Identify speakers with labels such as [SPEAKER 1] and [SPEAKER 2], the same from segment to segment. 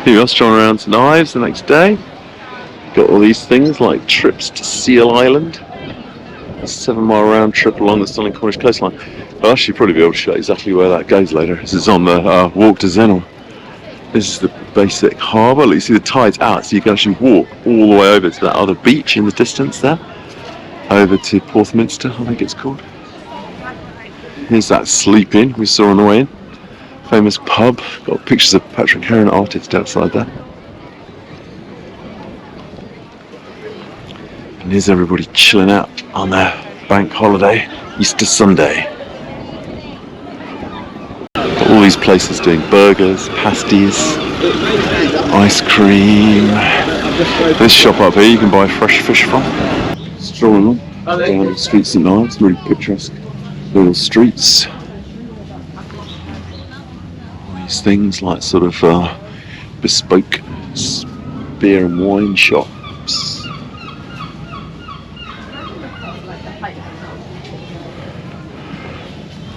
[SPEAKER 1] Here we are, strolling around St Ives the next day. Got all these things like trips to Seal Island. A 7-mile round trip along the stunning Cornish coastline. I'll actually probably be able to show exactly where that goes later. This is on the walk to Zennor. This is the basic harbour. Look, you see the tide's out, so you can actually walk all the way over to that other beach in the distance there. Over to Porthmeor, I think it's called. Here's that sleep inn we saw on the way in. Famous pub. Got pictures of Patrick Heron, artist, outside there. And here's everybody chilling out on their bank holiday, Easter Sunday. Got all these places doing burgers, pasties, ice cream. This shop up here you can buy fresh fish from. Strolling on down the streets of St Ives, really picturesque little streets. All these things like sort of bespoke beer and wine shops.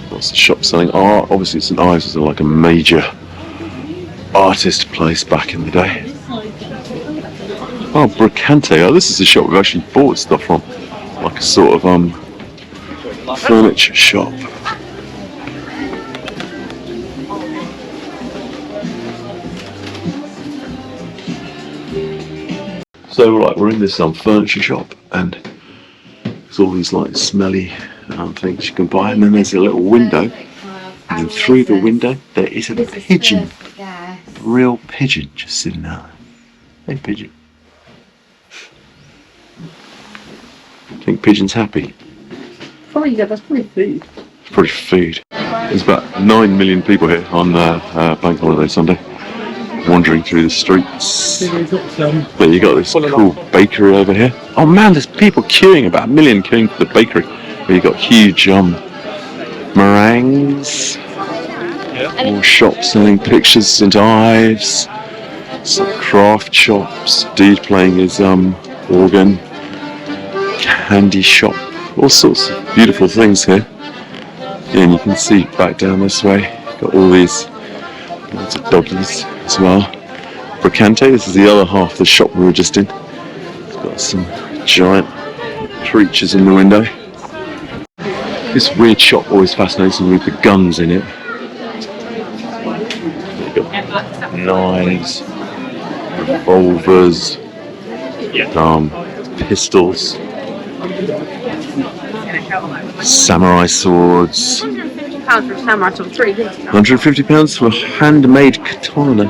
[SPEAKER 1] Lots of shops selling art. Obviously St Ives was like a major artist place back in the day. Oh, Brocante. Oh, this is a shop we've actually bought stuff from. Like a sort of furniture shop. So we're in this furniture shop, and there's all these like smelly things you can buy, and then there's a little window, and then through the window there is a pigeon, a real pigeon just sitting out there. Hey pigeon. Think pigeon's happy?
[SPEAKER 2] Probably, yeah, that's probably food.
[SPEAKER 1] Probably food. There's about 9 million people here on Bank Holiday Sunday, wandering through the streets. But you got this cool bakery over here. Oh man, there's people queuing, about 1 million queuing for the bakery. Where you got huge meringues. More shops selling pictures, St Ives. Some craft shops. Dude playing his organ. Candy shop. All sorts of beautiful things here. Yeah, and you can see back down this way. Got all these lots of doggies as well. Brocante, this is the other half of the shop we were just in. It's got some giant creatures in the window. This weird shop always fascinates me with the guns in it. You've got knives, revolvers, pistols, samurai swords.
[SPEAKER 2] £150 for a samurai sword,
[SPEAKER 1] £150 for a handmade katana.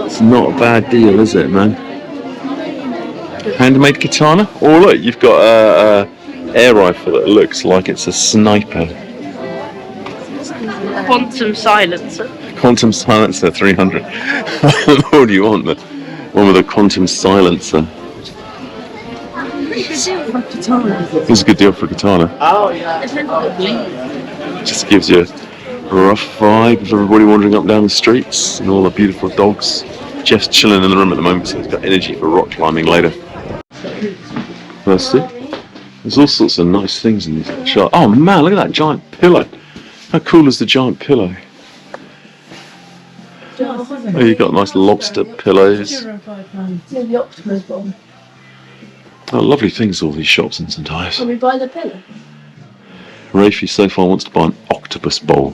[SPEAKER 1] It's not a bad deal, is it, man? Handmade katana? Oh look, you've got a air rifle that looks like it's a sniper.
[SPEAKER 2] Quantum silencer.
[SPEAKER 1] Quantum silencer 300. What do you want? The one with a quantum silencer. It's a good deal for a katana.
[SPEAKER 2] Oh yeah.
[SPEAKER 1] Just gives you a rough vibe of everybody wandering up and down the streets and all the beautiful dogs. Jeff's chilling in the room at the moment, so he's got energy for rock climbing later. Firstly, there's all sorts of nice things in this shop. Oh man, look at that giant pillow. How cool is the giant pillow? Oh, you've got nice lobster pillows. Oh, lovely things, all these shops in St Ives.
[SPEAKER 2] Can we buy the pillow?
[SPEAKER 1] Rafi so far wants to buy an octopus bowl,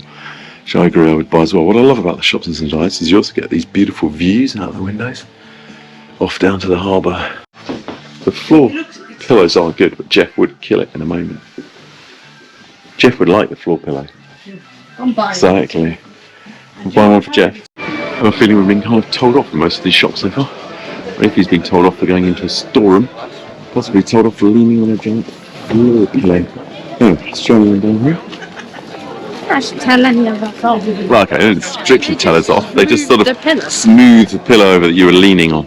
[SPEAKER 1] which I agree I would buy as well. What I love about the shops in St Ives is you also get these beautiful views out the windows, off down to the harbour. The floor pillows are good, but Jeff would kill it in a moment. Jeff would like the floor pillow.
[SPEAKER 2] I'm buying
[SPEAKER 1] exactly. I'll buy one for Jeff. I have a feeling we've been kind of told off in most of these shops so far. Rafi's been told off for going into a storeroom, possibly told off for leaning on a giant floor pillow. Oh, strolling down here.
[SPEAKER 2] I should tell any of us off.
[SPEAKER 1] Well, okay, they didn't strictly tell us off. They just sort of smoothed the pillow over that you were leaning on.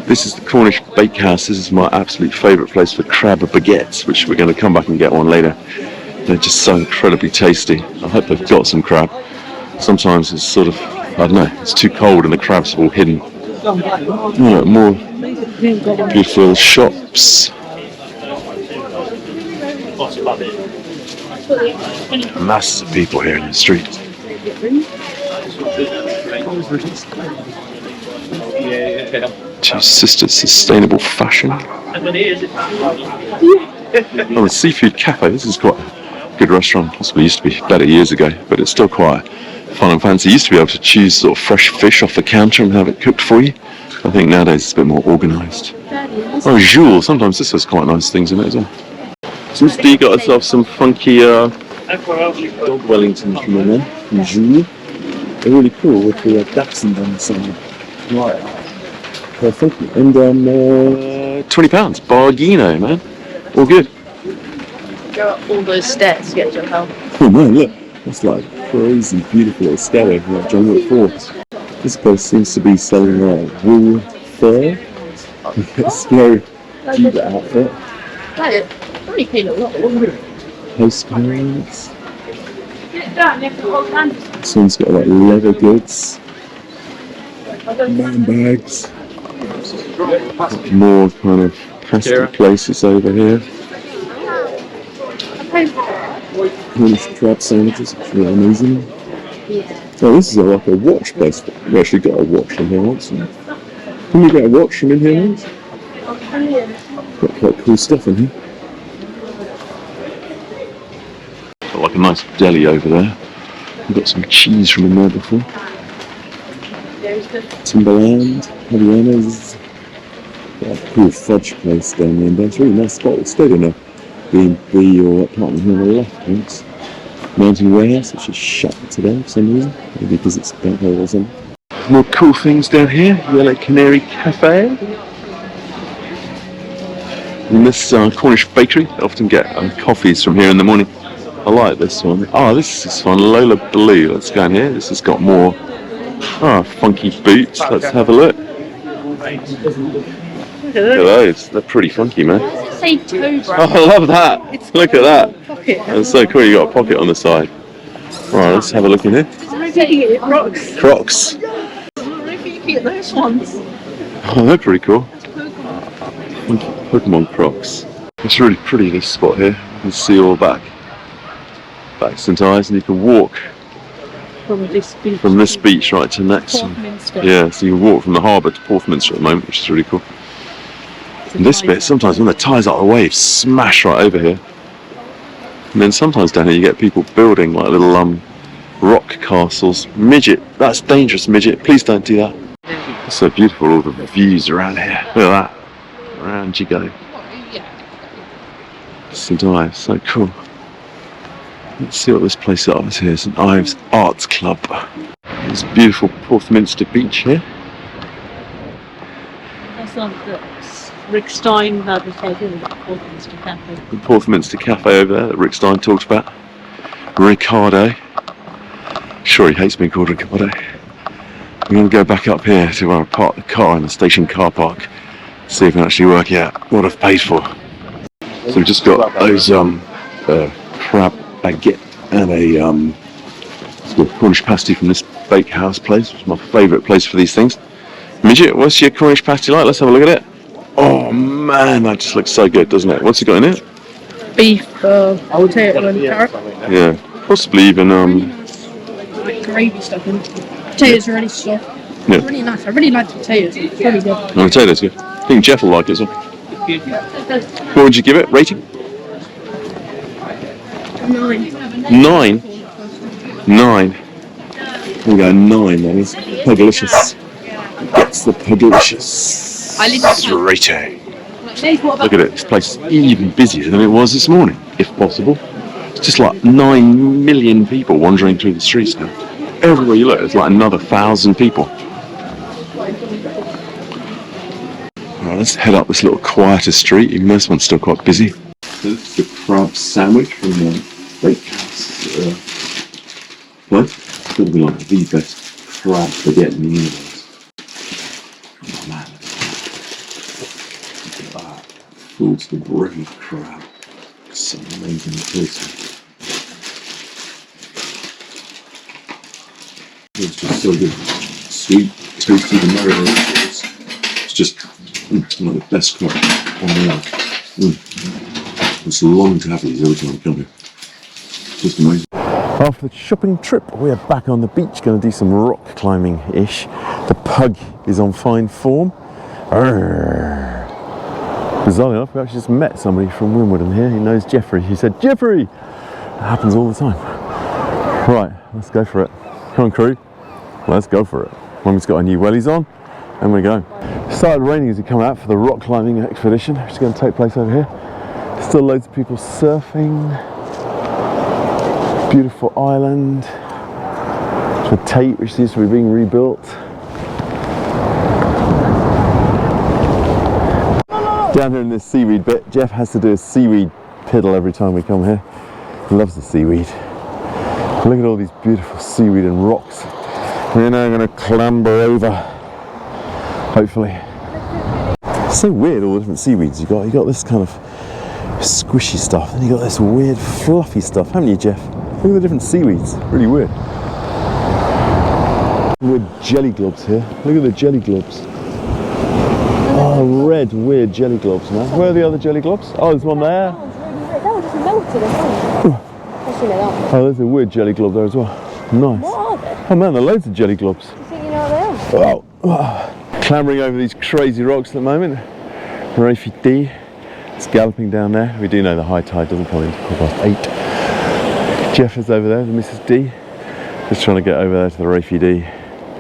[SPEAKER 1] This is the Cornish Bakehouse. This is my absolute favourite place for crab baguettes, which we're going to come back and get one later. They're just so incredibly tasty. I hope they've got some crab. Sometimes it's sort of, I don't know, it's too cold and the crab's all hidden. Oh, more beautiful shops. Masses of people here in the streets. Two Sisters Sustainable Fashion. Oh, the Seafood Cafe. This is quite a good restaurant. Possibly used to be better years ago, but it's still quite fun and fancy. You used to be able to choose sort of fresh fish off the counter and have it cooked for you. I think nowadays it's a bit more organised. Oh, Jules. Sometimes this has quite nice things in it as well. So Mr. D got herself some funky dog Wellingtons from in there, from Jules. They're really cool with the dachshund on the side. Right. Perfect. And £20. Bargaino, man. All good.
[SPEAKER 2] Go up all those stairs to get to your home.
[SPEAKER 1] Oh man, look. That's like a crazy, beautiful little stairway from like John Wick 4. This place seems to be selling wool fur. It's very cute outfit.
[SPEAKER 2] That is pretty clean a lot.
[SPEAKER 1] Postcards. This one's got like leather goods. Man bags. More kind of pasty places over here. Cornish crab sandwiches, which are amazing. Oh, this is like a watch place. We actually got a watch from here once. Can we get a watch from in here once? Got quite cool stuff in here. Got like a nice deli over there. We've got some cheese from in there before. Timberland, Havianas. Got a cool fudge place down there. It's a really nice spot. We stayed in a B&B or apartment here on the left once. Mountain Warehouse, which is shut today for some reason. Maybe because it's bank holiday or something. More cool things down here. Yellow Canary Cafe. And this Cornish bakery. I often get coffees from here in the morning. I like this one. Oh, this is fun. Lola Blue. Let's go in here. This has got more funky boots. Let's have a look. Look at those. They're pretty funky, man.
[SPEAKER 2] Why does it say toe brand?
[SPEAKER 1] Oh, I love that. Look at that.
[SPEAKER 2] Pocket.
[SPEAKER 1] That's so cool. You got a pocket on the side. Right, let's have a look in here.
[SPEAKER 2] Crocs.
[SPEAKER 1] Crocs.
[SPEAKER 2] Look at those ones.
[SPEAKER 1] Oh, they're pretty cool. Funky Pokemon Crocs. It's really pretty, this spot here. You can see all back St Ives, and you can walk
[SPEAKER 2] From
[SPEAKER 1] this beach right to next.
[SPEAKER 2] Porthmeor.
[SPEAKER 1] Yeah, so you can walk from the harbour to Porthmeor at the moment, which is really cool. And this bit, sometimes when the tide's out of the waves, smash right over here. And then sometimes down here you get people building like little rock castles. Midget, that's dangerous, midget. Please don't do that. It's so beautiful, all the views around here. Look at that. Around you go. St Ives, so cool. Let's see what this place is here. St Ives Arts Club. There's beautiful Porthmeor beach here.
[SPEAKER 2] That's like the Rick Stein had the photo of Porthmeor Cafe.
[SPEAKER 1] The Porthmeor Cafe over there that Rick Stein talked about. Ricardo. Sure, he hates being called Ricardo. We're going to go back up here to park the car in the station car park. See if we can actually work out what I've paid for. So we've just got those crab baguette and a Cornish pasty from this bakehouse place, which is my favourite place for these things. Midget, what's your Cornish pasty like? Let's have a look at it. Oh man, that just looks so good, doesn't it? What's it got in it?
[SPEAKER 2] Beef, potato and carrot.
[SPEAKER 1] Yeah, possibly even
[SPEAKER 2] Like gravy stuff in. Potatoes are really soft.
[SPEAKER 1] Yeah.
[SPEAKER 2] It's really nice. I really like the potatoes. It's really good.
[SPEAKER 1] the potatoes good. I think Jeff will like it as well. What would you give it? Rating?
[SPEAKER 2] 9.
[SPEAKER 1] 9. 9. We go 9 then. It's Puglicious. That's the Puglicious. Rating. Look at it. This place is even busier than it was this morning, if possible. It's just like 9 million people wandering through the streets now. Everywhere you look, there's like another 1,000 people. Alright, let's head up this little quieter street, even though this one's still quite busy. So this is the crab sandwich from the bakehouse place. It's got to be like the best crab baguette in the universe. Oh man. Look at that. Full to the brim of crab. So amazing tasty. It's just so good. Sweet, toasty, and marinated. It's just one of the best crab on the earth. It's long to have these every time I come here. Just amazing. After the shopping trip, we're back on the beach, going to do some rock climbing-ish. The pug is on fine form. Bizarrely enough, we actually just met somebody from Wimbledon here. He knows Jeffrey. He said, Jeffrey! It happens all the time. Right, let's go for it. Come on, crew. Let's go for it. Mummy's got her new wellies on, and we go. It started raining as we come out for the rock climbing expedition, which is going to take place over here. Still loads of people surfing. Beautiful island. The Tate, which seems to be being rebuilt. Down here in this seaweed bit, Jeff has to do a seaweed piddle every time we come here. He loves the seaweed. Look at all these beautiful seaweed and rocks. We're now going to clamber over, hopefully. It's so weird, all the different seaweeds you got. You got this kind of squishy stuff, and you got this weird fluffy stuff, haven't you, Jeff? Look at the different seaweeds. Really weird. Weird jelly globs here. Look at the jelly globs. Oh, red, weird jelly globs, man. Where are the other jelly globs? Oh, there's one there.
[SPEAKER 2] That one just melted as well.
[SPEAKER 1] Oh, there's a weird jelly glob there as well. Nice.
[SPEAKER 2] What are they?
[SPEAKER 1] Oh man, there are loads of jelly globs.
[SPEAKER 2] Do you think you know what they are?
[SPEAKER 1] Oh. Clambering over these crazy rocks at the moment. Raphy D. It's galloping down there. We do know the high tide doesn't come into 8:15. Jeff is over there, the Mrs. D. Just trying to get over there to the Raphy D.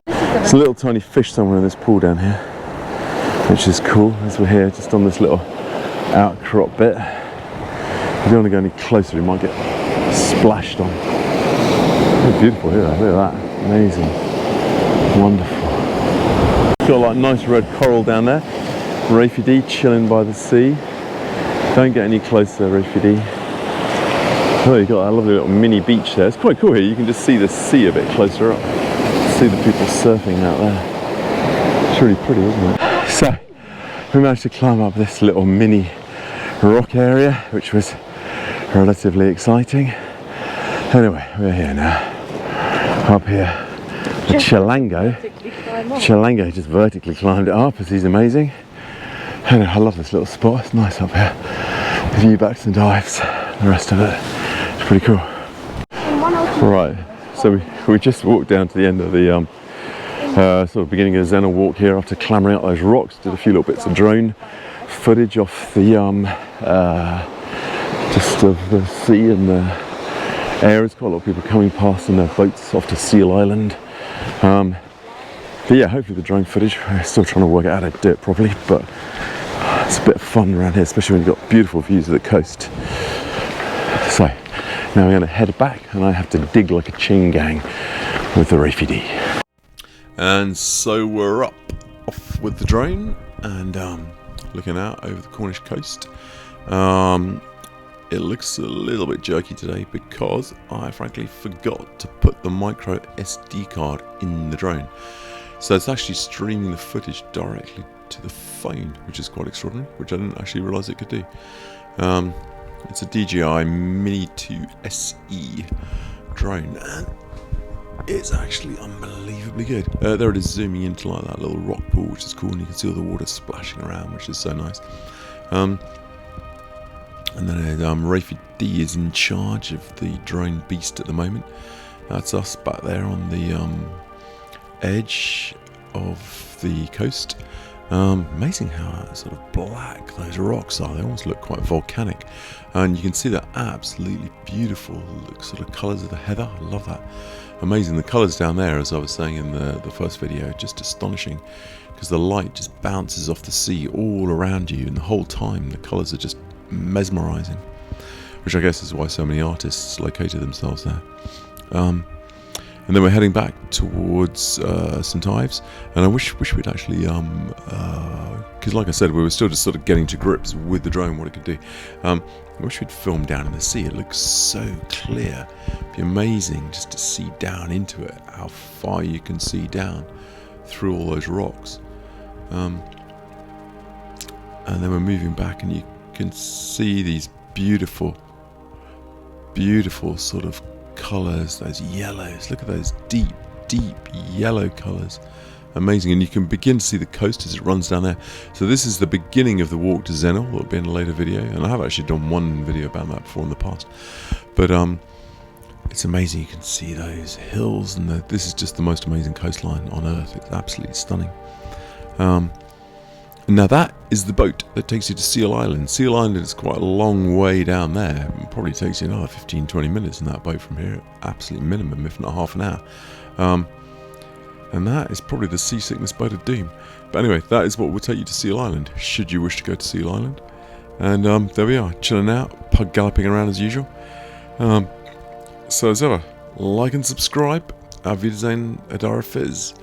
[SPEAKER 1] There's a little tiny fish somewhere in this pool down here, which is cool, as we're here just on this little outcrop bit. We don't want to go any closer, we might get splashed on. It's beautiful here, look at that. Amazing. Wonderful. Got like nice red coral down there. Raphy D chilling by the sea. Don't get any closer, Raphy D. Oh, you've got a lovely little mini beach there. It's quite cool here. You can just see the sea a bit closer up. See the people surfing out there. It's really pretty, isn't it? So, we managed to climb up this little mini rock area, which was relatively exciting. Anyway, we're here now. Up here. The Chalango just vertically climbed it up, as he's amazing. Anyway, I love this little spot. It's nice up here. The view back to St Ives. The rest of it. It's pretty cool. Right, so we just walked down to the end of the sort of beginning of the Zennel walk here after clambering up those rocks. Did a few little bits of drone footage off the just of the sea and the air. There's quite a lot of people coming past in their boats off to Seal Island. But yeah, hopefully the drone footage. We're still trying to work out how to do it properly, but it's a bit of fun around here, especially when you've got beautiful views of the coast. So now we're going to head back, and I have to dig like a chain gang with the Raphy D. And so we're off with the drone and looking out over the Cornish coast. It looks a little bit jerky today because I frankly forgot to put the micro SD card in the drone. So it's actually streaming the footage directly to the phone, which is quite extraordinary, which I didn't actually realise it could do. It's a DJI Mini 2 SE drone, and it's actually unbelievably good. There it is zooming into like that little rock pool, which is cool, and you can see all the water splashing around, which is so nice. And then Raphy D is in charge of the drone beast at the moment. That's us back there on the edge of the coast. Amazing how sort of black those rocks are. They almost look quite volcanic, and you can see they're absolutely beautiful. Look, sort of colours of the heather. I love that. Amazing. The colours down there, as I was saying in the first video, just astonishing, because the light just bounces off the sea all around you, and the whole time the colours are just mesmerising, which I guess is why so many artists located themselves there. And then we're heading back towards St Ives, and I wish we'd actually, because like I said, we were still just sort of getting to grips with the drone, what it could do. I wish we'd filmed down in the sea. It looks so clear. It'd be amazing just to see down into it, how far you can see down through all those rocks. And then we're moving back, and you can see these beautiful sort of colours, those yellows. Look at those deep yellow colours. Amazing. And you can begin to see the coast as it runs down there. So this is the beginning of the walk to Zennel. It'll be in a later video, and I have actually done one video about that before in the past. But it's amazing. You can see those hills, and this is just the most amazing coastline on earth. It's absolutely stunning. Now that is the boat that takes you to Seal Island. Seal Island is quite a long way down there. It probably takes you another 15-20 minutes in that boat from here. Absolute minimum, if not half an hour. And that is probably the seasickness boat of doom. But anyway, that is what will take you to Seal Island, should you wish to go to Seal Island. And there we are, chilling out, Pug galloping around as usual. So as ever, like and subscribe. Auf Wiedersehen, Adara Fizz.